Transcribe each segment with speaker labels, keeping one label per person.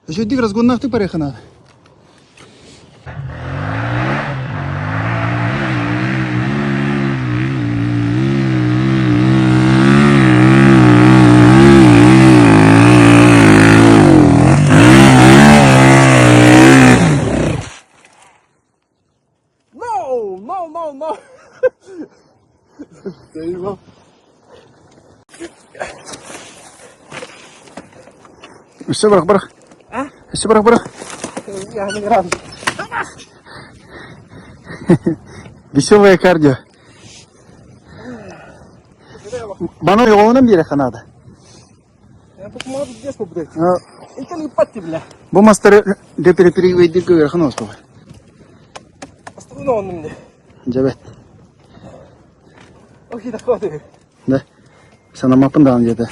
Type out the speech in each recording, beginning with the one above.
Speaker 1: Еще иди разгон ты поехал надо.
Speaker 2: No. There you go.
Speaker 1: Все, бırak.
Speaker 2: А?
Speaker 1: Все, бırak.
Speaker 2: Я не рад.
Speaker 1: Веселое кардио. Bana yoluna bir yere kanadı.
Speaker 2: Я посмотрю, здесь побудет.
Speaker 1: Ha,
Speaker 2: Это не пати, бля.
Speaker 1: bu mastarı depere переведи к верху нос baba.
Speaker 2: Останови он мне.
Speaker 1: Evet.
Speaker 2: Окей, так хватит.
Speaker 1: Ne? Sana mapın da anlayadı.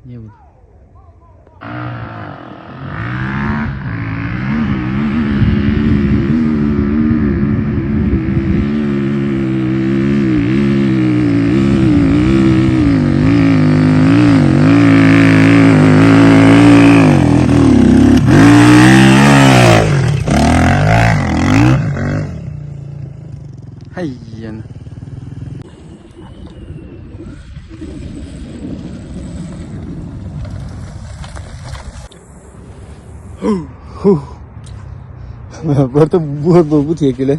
Speaker 3: Nie mów.
Speaker 1: Hayyan. Berarti buat bu tiga kilo.